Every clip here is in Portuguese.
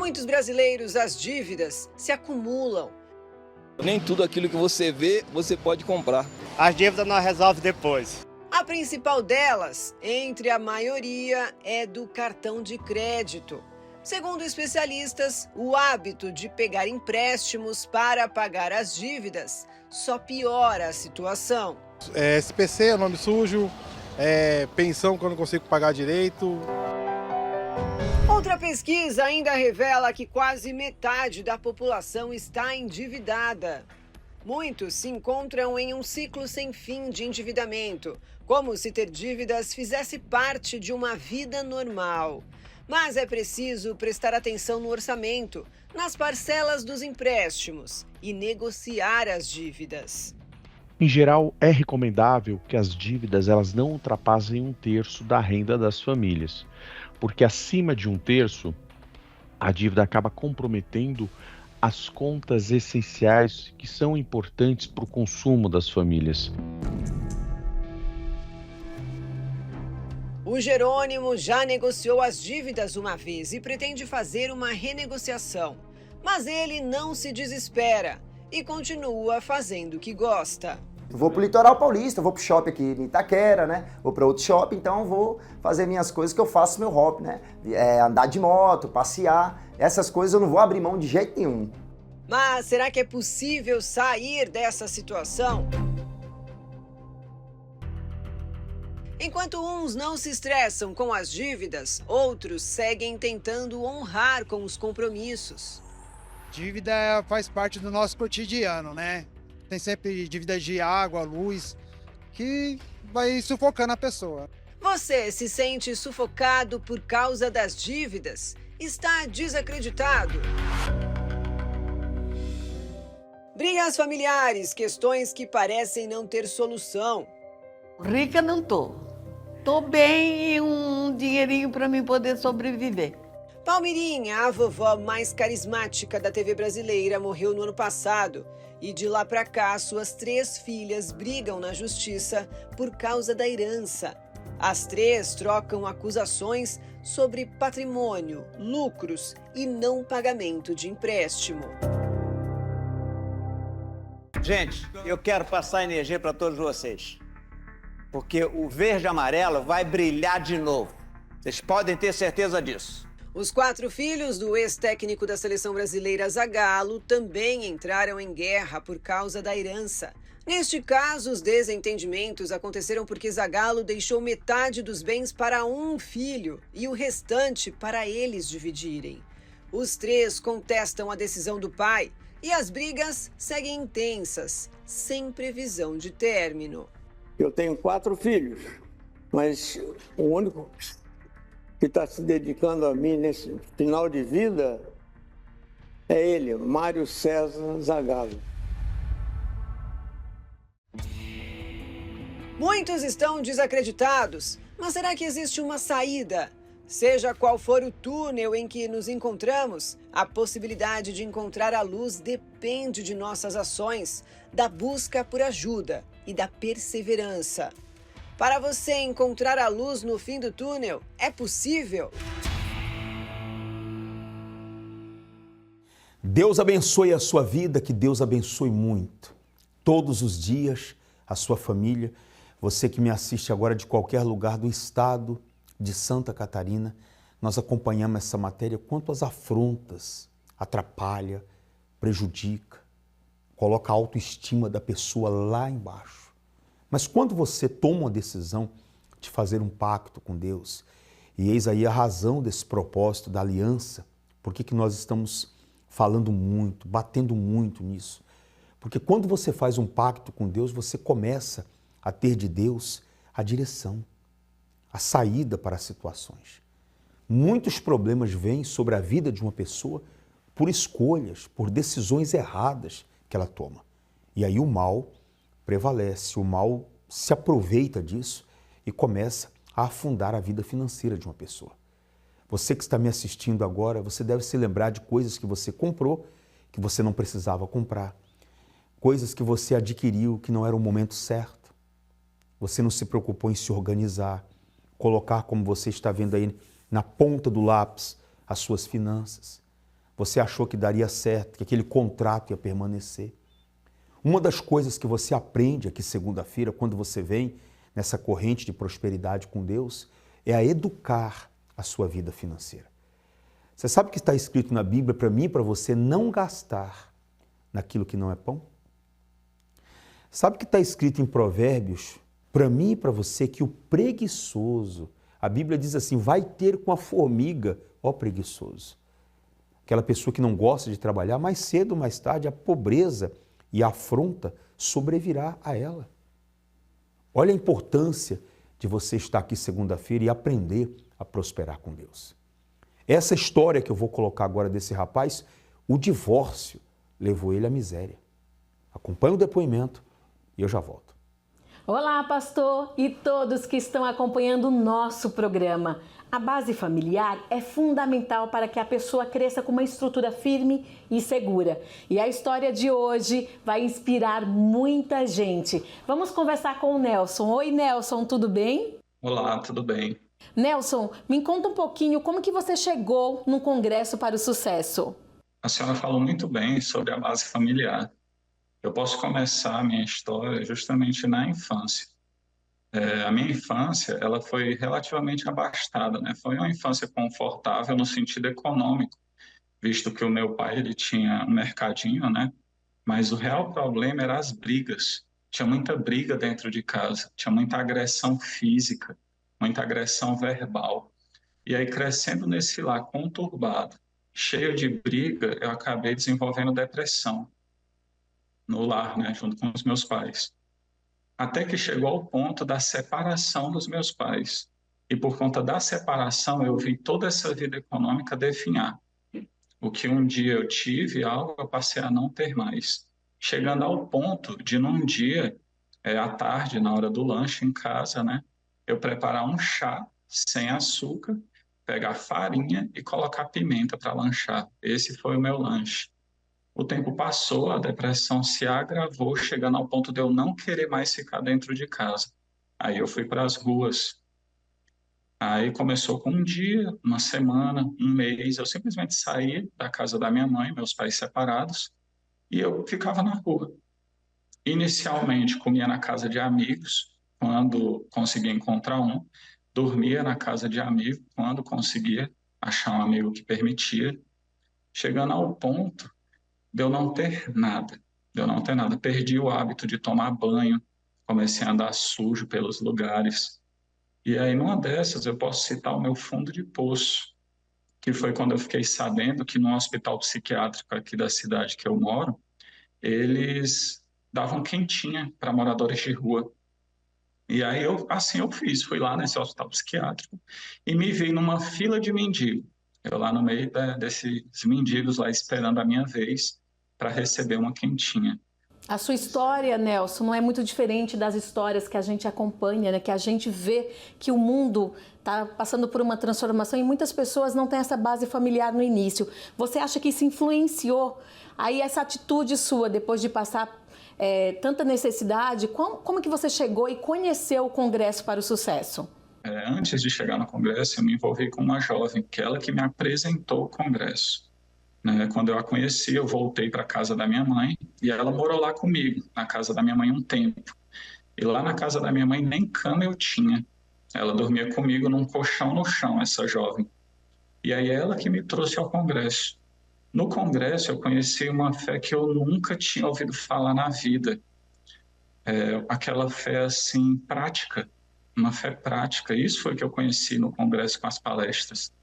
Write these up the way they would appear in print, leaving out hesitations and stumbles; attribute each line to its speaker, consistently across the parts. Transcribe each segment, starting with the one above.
Speaker 1: muitos brasileiros, as dívidas se acumulam.
Speaker 2: Nem tudo aquilo que você vê, você pode comprar.
Speaker 3: As dívidas nós resolvemos depois.
Speaker 1: A principal delas, entre a maioria, é do cartão de crédito. Segundo especialistas, o hábito de pegar empréstimos para pagar as dívidas só piora a situação.
Speaker 4: SPC é nome sujo, pensão que eu não consigo pagar direito.
Speaker 1: Outra pesquisa ainda revela que quase metade da população está endividada. Muitos se encontram em um ciclo sem fim de endividamento, como se ter dívidas fizesse parte de uma vida normal. Mas é preciso prestar atenção no orçamento, nas parcelas dos empréstimos e negociar as dívidas.
Speaker 5: Em geral, é recomendável que as dívidas elas não ultrapassem 1/3 da renda das famílias, porque acima de 1/3, a dívida acaba comprometendo as contas essenciais que são importantes para o consumo das famílias.
Speaker 1: O Jerônimo já negociou as dívidas uma vez e pretende fazer uma renegociação. Mas ele não se desespera e continua fazendo o que gosta.
Speaker 6: Vou pro litoral paulista, vou pro shopping aqui em Itaquera, né? Vou para outro shopping, então vou fazer minhas coisas que eu faço meu hobby, né? Andar de moto, passear, essas coisas eu não vou abrir mão de jeito nenhum.
Speaker 1: Mas será que é possível sair dessa situação? Enquanto uns não se estressam com as dívidas, outros seguem tentando honrar com os compromissos.
Speaker 7: Dívida faz parte do nosso cotidiano, né? Tem sempre dívidas de água, luz, que vai sufocando a pessoa.
Speaker 1: Você se sente sufocado por causa das dívidas? Está desacreditado? Brigas familiares, questões que parecem não ter solução.
Speaker 8: Rica não tô. Tô bem e um dinheirinho para mim poder sobreviver.
Speaker 1: Palmirinha, a vovó mais carismática da TV brasileira, morreu no ano passado. E de lá para cá, suas 3 filhas brigam na justiça por causa da herança. As 3 trocam acusações sobre patrimônio, lucros e não pagamento de empréstimo.
Speaker 9: Gente, eu quero passar energia para todos vocês. Porque o verde e amarelo vai brilhar de novo. Vocês podem ter certeza disso.
Speaker 1: Os 4 filhos do ex-técnico da seleção brasileira Zagallo também entraram em guerra por causa da herança. Neste caso, os desentendimentos aconteceram porque Zagallo deixou metade dos bens para um filho e o restante para eles dividirem. Os 3 contestam a decisão do pai e as brigas seguem intensas, sem previsão de término.
Speaker 10: Eu tenho 4 filhos, mas o único que está se dedicando a mim nesse final de vida é ele, Mário César Zagallo.
Speaker 1: Muitos estão desacreditados, mas será que existe uma saída? Seja qual for o túnel em que nos encontramos, a possibilidade de encontrar a luz depende de nossas ações, da busca por ajuda e da perseverança. Para você encontrar a luz no fim do túnel, é possível?
Speaker 11: Deus abençoe a sua vida, que Deus abençoe muito. Todos os dias, a sua família, você que me assiste agora de qualquer lugar do estado de Santa Catarina, nós acompanhamos essa matéria, quanto as afrontas, atrapalha, prejudica, coloca a autoestima da pessoa lá embaixo. Mas quando você toma uma decisão de fazer um pacto com Deus, e eis aí a razão desse propósito da aliança, por que nós estamos falando muito, batendo muito nisso? Porque quando você faz um pacto com Deus, você começa a ter de Deus a direção, a saída para as situações. Muitos problemas vêm sobre a vida de uma pessoa por escolhas, por decisões erradas que ela toma. E aí o mal prevalece, o mal se aproveita disso e começa a afundar a vida financeira de uma pessoa. Você que está me assistindo agora, você deve se lembrar de coisas que você comprou, que você não precisava comprar. Coisas que você adquiriu que não era o momento certo. Você não se preocupou em se organizar, colocar, como você está vendo aí, na ponta do lápis, as suas finanças. Você achou que daria certo, que aquele contrato ia permanecer. Uma das coisas que você aprende aqui segunda-feira, quando você vem nessa corrente de prosperidade com Deus, é a educar a sua vida financeira. Você sabe que está escrito na Bíblia para mim e para você não gastar naquilo que não é pão? Sabe que está escrito em Provérbios para mim e para você que o preguiçoso, a Bíblia diz assim, vai ter com a formiga, ó preguiçoso. Aquela pessoa que não gosta de trabalhar, mais cedo ou mais tarde a pobreza e a afronta sobrevirá a ela. Olha a importância de você estar aqui segunda-feira e aprender a prosperar com Deus. Essa história que eu vou colocar agora desse rapaz, o divórcio levou ele à miséria. Acompanhe o depoimento e eu já volto.
Speaker 12: Olá, pastor e todos que estão acompanhando o nosso programa. A base familiar é fundamental para que a pessoa cresça com uma estrutura firme e segura. E a história de hoje vai inspirar muita gente. Vamos conversar com o Nelson. Oi, Nelson, tudo bem?
Speaker 13: Olá, tudo bem.
Speaker 12: Nelson, me conta um pouquinho como que você chegou no Congresso para o Sucesso.
Speaker 13: A senhora falou muito bem sobre a base familiar. Eu posso começar a minha história justamente na infância. A minha infância, ela foi relativamente abastada, né? Foi uma infância confortável no sentido econômico, visto que o meu pai, ele tinha um mercadinho, né? Mas o real problema era as brigas. Tinha muita briga dentro de casa, tinha muita agressão física, muita agressão verbal. E aí, crescendo nesse lar conturbado, cheio de briga, eu acabei desenvolvendo depressão no lar, né? Junto com os meus pais. Até que chegou ao ponto da separação dos meus pais. E por conta da separação, eu vi toda essa vida econômica definhar. O que um dia eu tive, algo eu passei a não ter mais. Chegando ao ponto de, num dia, à tarde, na hora do lanche em casa, né, eu preparar um chá sem açúcar, pegar farinha e colocar pimenta para lanchar. Esse foi o meu lanche. O tempo passou, a depressão se agravou, chegando ao ponto de eu não querer mais ficar dentro de casa. Aí eu fui para as ruas. Aí começou com um dia, uma semana, um mês. Eu simplesmente saí da casa da minha mãe, meus pais separados, e eu ficava na rua. Inicialmente comia na casa de amigos, quando conseguia encontrar um. Dormia na casa de amigo, quando conseguia achar um amigo que permitia. Chegando ao ponto de eu não ter nada, Perdi o hábito de tomar banho, comecei a andar sujo pelos lugares. E aí, numa dessas, eu posso citar o meu fundo de poço, que foi quando eu fiquei sabendo que no hospital psiquiátrico aqui da cidade que eu moro, eles davam quentinha para moradores de rua. E aí, eu fiz, fui lá nesse hospital psiquiátrico e me vi numa fila de mendigo. Eu lá no meio desses mendigos lá esperando a minha vez para receber uma quentinha.
Speaker 12: A sua história, Nelson, não é muito diferente das histórias que a gente acompanha, né? Que a gente vê que o mundo está passando por uma transformação e muitas pessoas não têm essa base familiar no início. Você acha que isso influenciou aí essa atitude sua depois de passar tanta necessidade? Como que você chegou e conheceu o Congresso para o Sucesso?
Speaker 13: Antes de chegar no Congresso, eu me envolvi com uma jovem, que ela que me apresentou o Congresso. Quando eu a conheci, eu voltei para a casa da minha mãe e ela morou lá comigo, na casa da minha mãe um tempo. E lá na casa da minha mãe nem cama eu tinha. Ela dormia comigo num colchão no chão, essa jovem. E aí ela que me trouxe ao Congresso. No Congresso eu conheci uma fé que eu nunca tinha ouvido falar na vida. Aquela fé assim, prática. Uma fé prática. Isso foi que eu conheci no Congresso com as palestras.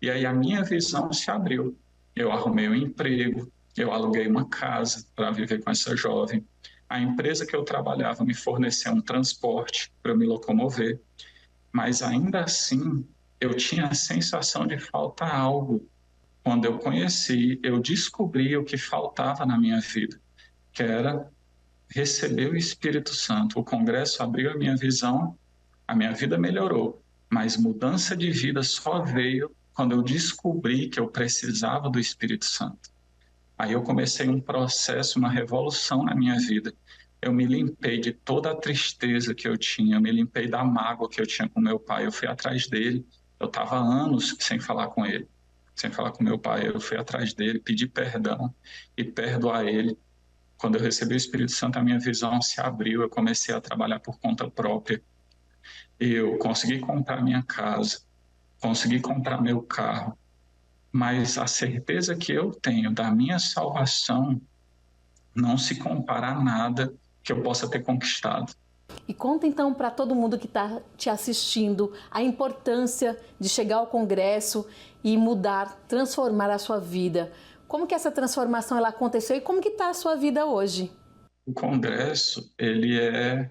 Speaker 13: E aí a minha visão se abriu. Eu arrumei um emprego, eu aluguei uma casa para viver com essa jovem. A empresa que eu trabalhava me forneceu um transporte para eu me locomover. Mas ainda assim, eu tinha a sensação de faltar algo. Quando eu conheci, eu descobri o que faltava na minha vida, que era receber o Espírito Santo. O Congresso abriu a minha visão, a minha vida melhorou, mas mudança de vida só veio quando eu descobri que eu precisava do Espírito Santo. Aí eu comecei um processo, uma revolução na minha vida. Eu me limpei de toda a tristeza que eu tinha, eu me limpei da mágoa que eu tinha com meu pai. Eu fui atrás dele, eu estava anos sem falar com ele. sem falar com meu pai. Eu fui atrás dele, pedi perdão e perdoar ele. Quando eu recebi o Espírito Santo, a minha visão se abriu, eu comecei a trabalhar por conta própria. Eu consegui comprar minha casa, consegui comprar meu carro, mas a certeza que eu tenho da minha salvação não se compara a nada que eu possa ter conquistado.
Speaker 12: E conta então para todo mundo que está te assistindo a importância de chegar ao Congresso e mudar, transformar a sua vida. Como que essa transformação ela aconteceu e como que está a sua vida hoje?
Speaker 13: O Congresso, ele é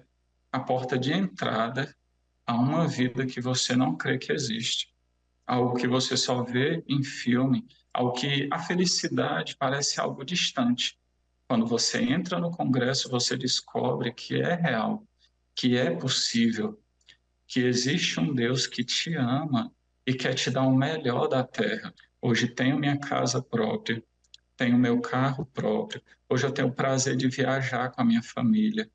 Speaker 13: a porta de entrada a uma vida que você não crê que existe. Algo que você só vê em filme, algo que a felicidade parece algo distante. Quando você entra no Congresso, você descobre que é real, que é possível, que existe um Deus que te ama e quer te dar o melhor da terra. Hoje tenho minha casa própria, tenho meu carro próprio. Hoje eu tenho o prazer de viajar com a minha família,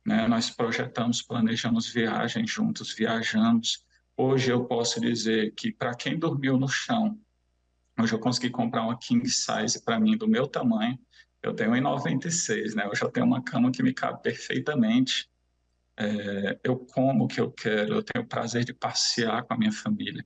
Speaker 13: né? Nós projetamos, planejamos viagens juntos, viajamos. Hoje eu posso dizer que para quem dormiu no chão, hoje eu consegui comprar uma king size para mim do meu tamanho. Eu tenho 1,96, né? Hoje eu tenho uma cama que me cabe perfeitamente. Eu como o que eu quero, eu tenho o prazer de passear com a minha família,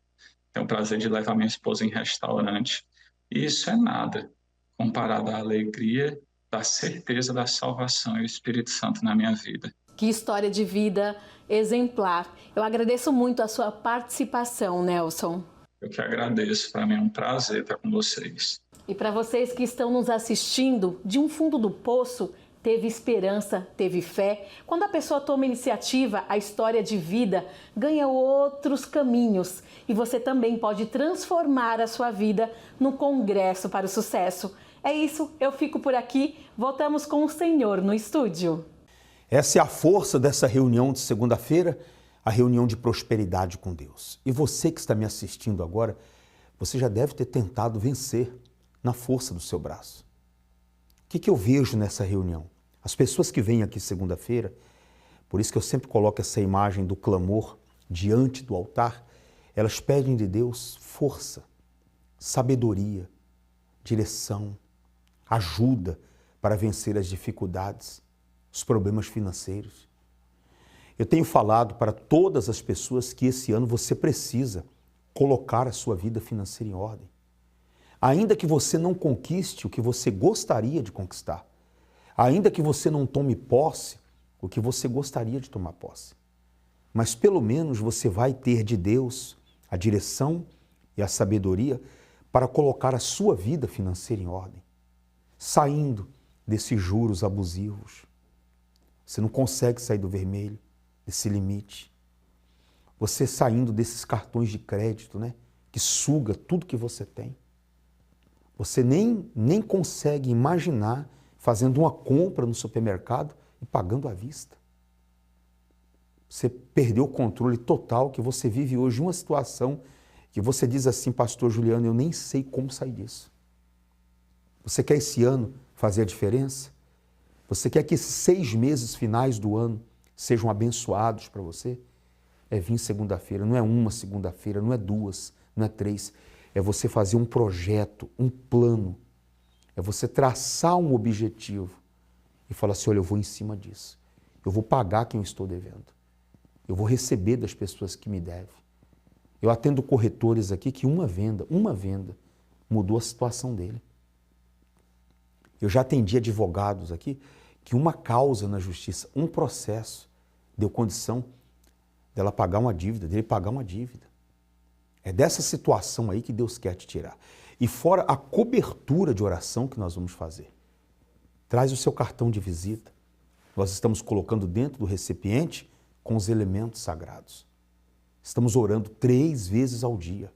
Speaker 13: tenho o prazer de levar minha esposa em restaurante. E isso é nada comparado à alegria da certeza da salvação e o Espírito Santo na minha vida.
Speaker 12: Que história de vida exemplar. Eu agradeço muito a sua participação, Nelson.
Speaker 13: Eu que agradeço, para mim é um prazer estar com vocês.
Speaker 12: E para vocês que estão nos assistindo, de um fundo do poço, teve esperança, teve fé. Quando a pessoa toma iniciativa, a história de vida ganha outros caminhos. E você também pode transformar a sua vida no Congresso para o Sucesso. É isso, eu fico por aqui. Voltamos com o Senhor no estúdio.
Speaker 11: Essa é a força dessa reunião de segunda-feira, a reunião de prosperidade com Deus. E você que está me assistindo agora, você já deve ter tentado vencer na força do seu braço. O que eu vejo nessa reunião? As pessoas que vêm aqui segunda-feira, por isso que eu sempre coloco essa imagem do clamor diante do altar, elas pedem de Deus força, sabedoria, direção, ajuda para vencer as dificuldades, os problemas financeiros. Eu tenho falado para todas as pessoas que esse ano você precisa colocar a sua vida financeira em ordem. Ainda que você não conquiste o que você gostaria de conquistar, ainda que você não tome posse o que você gostaria de tomar posse, mas pelo menos você vai ter de Deus a direção e a sabedoria para colocar a sua vida financeira em ordem, saindo desses juros abusivos. Você não consegue sair do vermelho, desse limite. Você saindo desses cartões de crédito, né, que suga tudo que você tem. Você nem consegue imaginar fazendo uma compra no supermercado e pagando à vista. Você perdeu o controle total, que você vive hoje uma situação que você diz assim, pastor Juliano, eu nem sei como sair disso. Você quer esse ano fazer a diferença? Você quer que esses 6 meses finais do ano sejam abençoados para você? É vir segunda-feira, não é uma segunda-feira, não é 2, não é 3. É você fazer um projeto, um plano. É você traçar um objetivo e falar assim, olha, eu vou em cima disso. Eu vou pagar quem eu estou devendo. Eu vou receber das pessoas que me devem. Eu atendo corretores aqui que uma venda mudou a situação dele. Eu já atendi advogados aqui que uma causa na justiça, um processo, deu condição dela pagar uma dívida, dele pagar uma dívida. É dessa situação aí que Deus quer te tirar. E fora a cobertura de oração que nós vamos fazer. Traz o seu cartão de visita. Nós estamos colocando dentro do recipiente com os elementos sagrados. Estamos orando 3 vezes ao dia.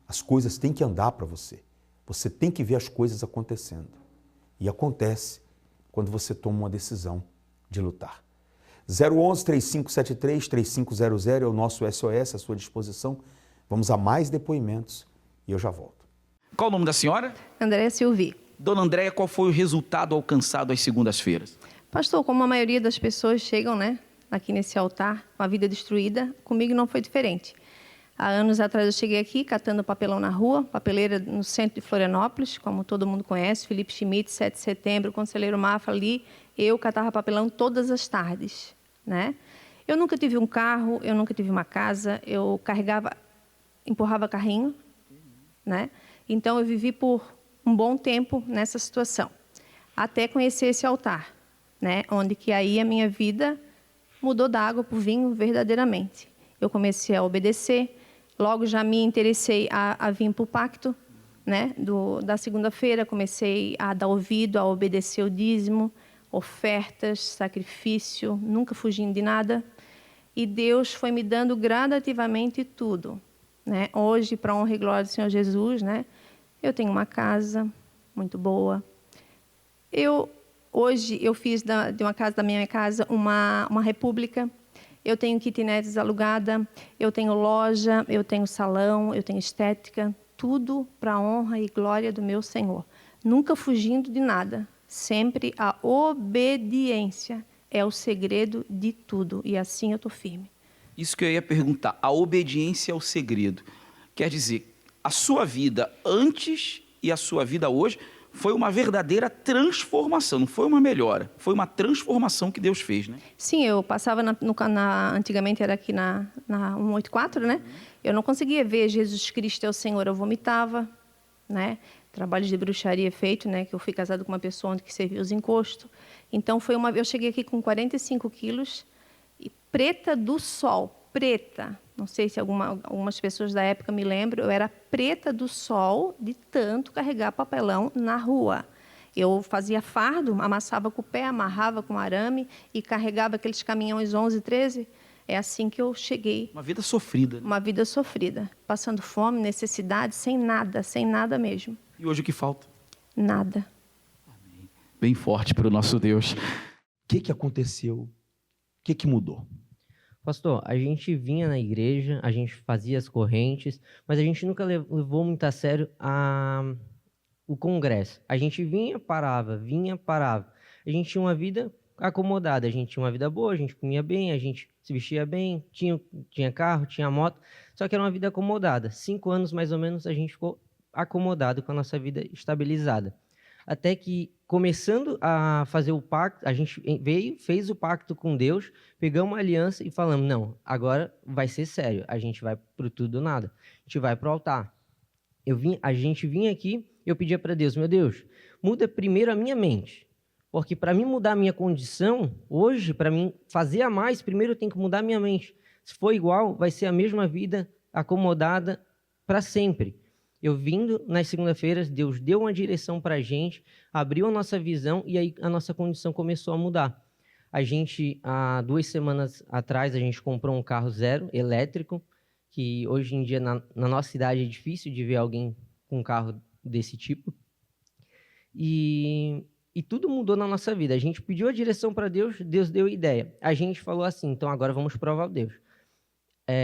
Speaker 11: As coisas têm que andar para você. Você tem que ver as coisas acontecendo. E acontece quando você toma uma decisão de lutar. 011-3573-3500 é o nosso SOS à sua disposição. Vamos a mais depoimentos e eu já volto.
Speaker 14: Qual o nome da senhora?
Speaker 15: Andréia Silvi.
Speaker 14: Dona Andréia, qual foi o resultado alcançado às segundas-feiras?
Speaker 15: Pastor, como a maioria das pessoas chegam, aqui nesse altar, com a vida destruída, comigo não foi diferente. Há anos atrás eu cheguei aqui catando papelão na rua, papeleira no centro de Florianópolis, como todo mundo conhece, Felipe Schmidt, 7 de setembro, Conselheiro Mafra ali, eu catava papelão todas as tardes, né? Eu nunca tive um carro, eu nunca tive uma casa, eu empurrava carrinho, né? Então eu vivi por um bom tempo nessa situação, até conhecer esse altar, né? Onde que aí a minha vida mudou da água para o vinho verdadeiramente. Eu comecei a obedecer. Logo já me interessei a vir para o pacto, né, da segunda-feira. Comecei a dar ouvido, a obedecer o dízimo, ofertas, sacrifício, nunca fugindo de nada. E Deus foi me dando gradativamente tudo, né? Hoje, para a honra e glória do Senhor Jesus, né, eu tenho uma casa muito boa. Hoje eu fiz de uma casa, da minha casa uma república. Eu tenho kitnets alugada, eu tenho loja, eu tenho salão, eu tenho estética, tudo para a honra e glória do meu Senhor. Nunca fugindo de nada, sempre a obediência é o segredo de tudo, e assim eu estou firme.
Speaker 14: Isso que eu ia perguntar, a obediência é o segredo. Quer dizer, a sua vida antes e a sua vida hoje foi uma verdadeira transformação, não foi uma melhora, foi uma transformação que Deus fez, né?
Speaker 15: Sim, eu passava antigamente era aqui na 184, né? Eu não conseguia ver Jesus Cristo é o Senhor, eu vomitava, né? Trabalho de bruxaria feito, né? Que eu fui casado com uma pessoa onde que servia os encostos. Então eu cheguei aqui com 45 quilos e preta do sol, preta. Não sei se algumas pessoas da época me lembram, eu era preta do sol de tanto carregar papelão na rua. Eu fazia fardo, amassava com o pé, amarrava com arame e carregava aqueles caminhões 11, 13. É assim que eu cheguei.
Speaker 14: Uma vida sofrida. Né?
Speaker 15: Uma vida sofrida, passando fome, necessidade, sem nada mesmo.
Speaker 14: E hoje o que falta?
Speaker 15: Nada.
Speaker 14: Amém. Bem forte para o nosso Deus.
Speaker 11: O que aconteceu? O que mudou?
Speaker 16: Pastor, a gente vinha na igreja, a gente fazia as correntes, mas a gente nunca levou muito a sério o congresso. A gente vinha, parava. A gente tinha uma vida acomodada, a gente tinha uma vida boa, a gente comia bem, a gente se vestia bem, tinha carro, tinha moto, só que era uma vida acomodada. 5 anos, mais ou menos, a gente ficou acomodado com a nossa vida estabilizada. Até que, começando a fazer o pacto, a gente fez o pacto com Deus, pegamos uma aliança e falamos, não, agora vai ser sério, a gente vai para o tudo ou nada, a gente vai para o altar. A gente vinha aqui, eu pedia para Deus, meu Deus, muda primeiro a minha mente, porque para mim mudar a minha condição, hoje, para mim fazer a mais, primeiro eu tenho que mudar a minha mente. Se for igual, vai ser a mesma vida acomodada para sempre. Eu vindo nas segunda-feiras, Deus deu uma direção para a gente, abriu a nossa visão e aí a nossa condição começou a mudar. A gente, há 2 semanas atrás, a gente comprou um carro zero, elétrico, que hoje em dia na nossa cidade é difícil de ver alguém com um carro desse tipo. E tudo mudou na nossa vida. A gente pediu a direção para Deus, Deus deu a ideia. A gente falou assim, então agora vamos provar o Deus.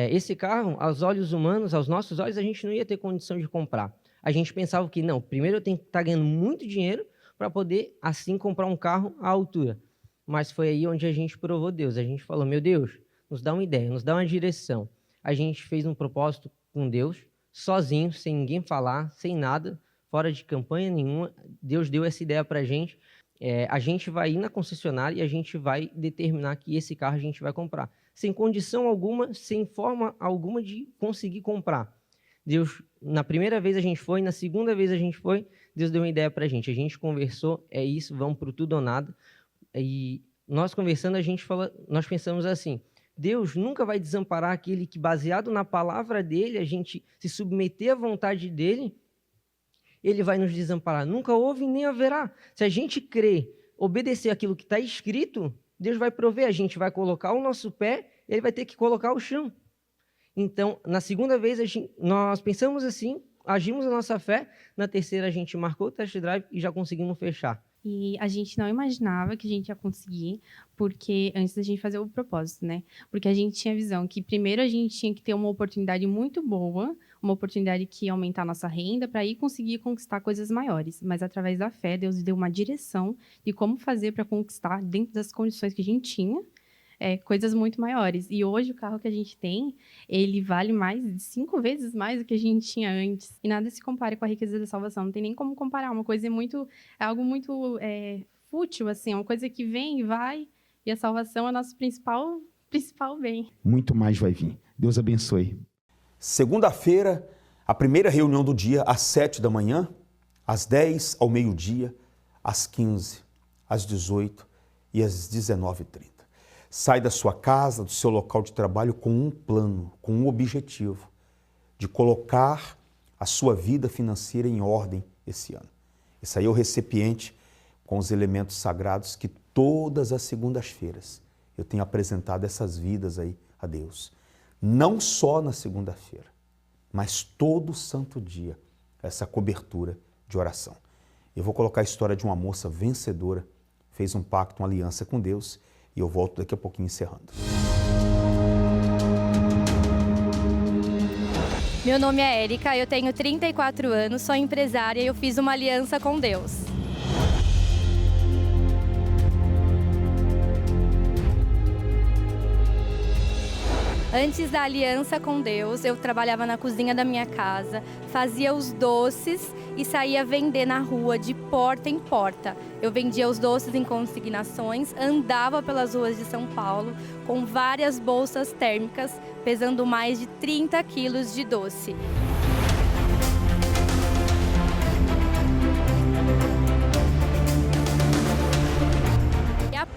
Speaker 16: Esse carro, aos olhos humanos, aos nossos olhos, a gente não ia ter condição de comprar. A gente pensava que, não, primeiro eu tenho que estar ganhando muito dinheiro para poder, assim, comprar um carro à altura. Mas foi aí onde a gente provou Deus. A gente falou, meu Deus, nos dá uma ideia, nos dá uma direção. A gente fez um propósito com Deus, sozinho, sem ninguém falar, sem nada, fora de campanha nenhuma. Deus deu essa ideia para a gente. A gente vai ir na concessionária e a gente vai determinar que esse carro a gente vai comprar. Sem condição alguma, sem forma alguma de conseguir comprar. Deus, na primeira vez a gente foi, na segunda vez a gente foi, Deus deu uma ideia para a gente conversou, é isso, vamos para o tudo ou nada. E nós conversando, nós pensamos assim, Deus nunca vai desamparar aquele que, baseado na palavra dele, a gente se submeter à vontade dele, ele vai nos desamparar. Nunca houve nem haverá. Se a gente crer, obedecer aquilo que está escrito, Deus vai prover, a gente vai colocar o nosso pé, ele vai ter que colocar o chão. Então, na segunda vez, nós pensamos assim, agimos a nossa fé, na terceira a gente marcou o test drive e já conseguimos fechar.
Speaker 17: E a gente não imaginava que a gente ia conseguir, porque antes da gente fazer o propósito, né? Porque a gente tinha a visão que primeiro a gente tinha que ter uma oportunidade muito boa, uma oportunidade que ia aumentar a nossa renda para ir conseguir conquistar coisas maiores. Mas através da fé, Deus deu uma direção de como fazer para conquistar dentro das condições que a gente tinha. coisas muito maiores. E hoje o carro que a gente tem, ele vale mais de 5 vezes mais do que a gente tinha antes. E nada se compara com a riqueza da salvação. Não tem nem como comparar. Uma coisa é algo muito fútil, assim, é uma coisa que vem e vai. E a salvação é o nosso principal bem.
Speaker 11: Muito mais vai vir. Deus abençoe. Segunda-feira, a primeira reunião do dia, às 7 da manhã, às 10, ao meio-dia, às 15, às 18 e às 19h30. Sai da sua casa, do seu local de trabalho com um plano, com um objetivo de colocar a sua vida financeira em ordem esse ano. Esse aí é o recipiente com os elementos sagrados que todas as segundas-feiras eu tenho apresentado essas vidas aí a Deus. Não só na segunda-feira, mas todo santo dia, essa cobertura de oração. Eu vou colocar a história de uma moça vencedora, fez um pacto, uma aliança com Deus, e eu volto daqui a pouquinho encerrando.
Speaker 18: Meu nome é Érica, eu tenho 34 anos, sou empresária e eu fiz uma aliança com Deus. Antes da aliança com Deus, eu trabalhava na cozinha da minha casa, fazia os doces e saía vender na rua de porta em porta. Eu vendia os doces em consignações, andava pelas ruas de São Paulo com várias bolsas térmicas, pesando mais de 30 quilos de doce.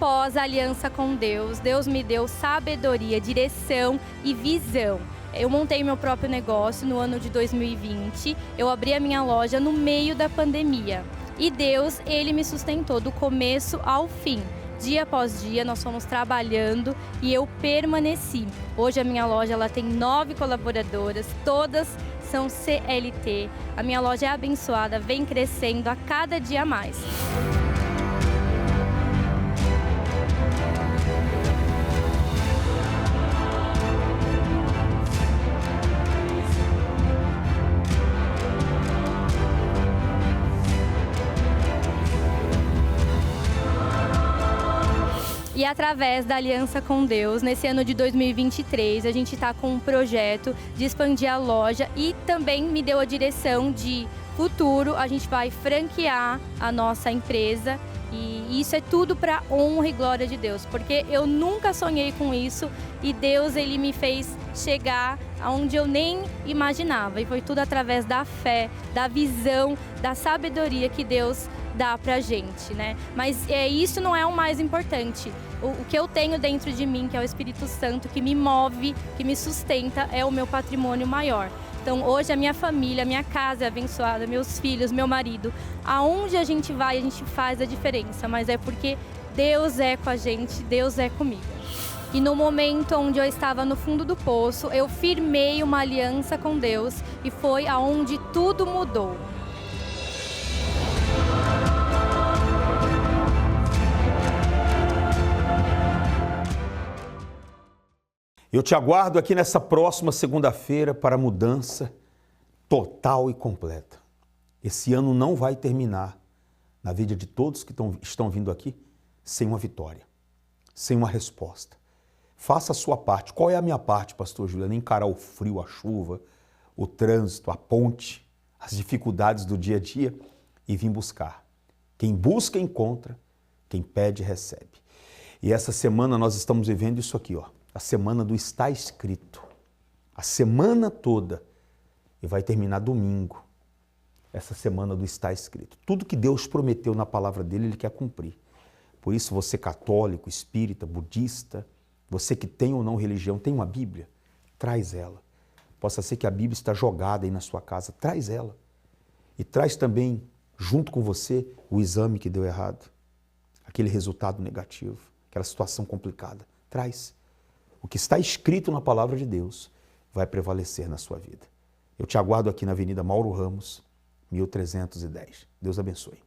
Speaker 18: Após a aliança com Deus, Deus me deu sabedoria, direção e visão. Eu montei meu próprio negócio no ano de 2020, eu abri a minha loja no meio da pandemia. E Deus, Ele me sustentou do começo ao fim. Dia após dia, nós fomos trabalhando e eu permaneci. Hoje a minha loja ela tem 9 colaboradoras, todas são CLT. A minha loja é abençoada, vem crescendo a cada dia mais. E através da aliança com Deus, nesse ano de 2023, a gente está com um projeto de expandir a loja e também me deu a direção de futuro, a gente vai franquear a nossa empresa e isso é tudo para honra e glória de Deus, porque eu nunca sonhei com isso e Deus ele me fez chegar aonde eu nem imaginava e foi tudo através da fé, da visão, da sabedoria que Deus dá pra gente, né? Mas isso não é o mais importante. O que eu tenho dentro de mim, que é o Espírito Santo, que me move, que me sustenta, é o meu patrimônio maior. Então hoje a minha família, a minha casa é abençoada, meus filhos, meu marido. Aonde a gente vai, a gente faz a diferença, mas é porque Deus é com a gente, Deus é comigo. E no momento onde eu estava no fundo do poço, eu firmei uma aliança com Deus e foi aonde tudo mudou.
Speaker 11: Eu te aguardo aqui nessa próxima segunda-feira para a mudança total e completa. Esse ano não vai terminar na vida de todos que estão vindo aqui sem uma vitória, sem uma resposta. Faça a sua parte. Qual é a minha parte, pastor Juliano? Encarar o frio, a chuva, o trânsito, a ponte, as dificuldades do dia a dia e vir buscar. Quem busca, encontra. Quem pede, recebe. E essa semana nós estamos vivendo isso aqui, ó. A semana do está escrito. A semana toda. E vai terminar domingo. Essa semana do está escrito. Tudo que Deus prometeu na palavra dele, Ele quer cumprir. Por isso, você católico, espírita, budista, você que tem ou não religião, tem uma Bíblia? Traz ela. Possa ser que a Bíblia está jogada aí na sua casa. Traz ela. E traz também, junto com você, o exame que deu errado. Aquele resultado negativo. Aquela situação complicada. Traz. O que está escrito na palavra de Deus vai prevalecer na sua vida. Eu te aguardo aqui na Avenida Mauro Ramos, 1310. Deus abençoe.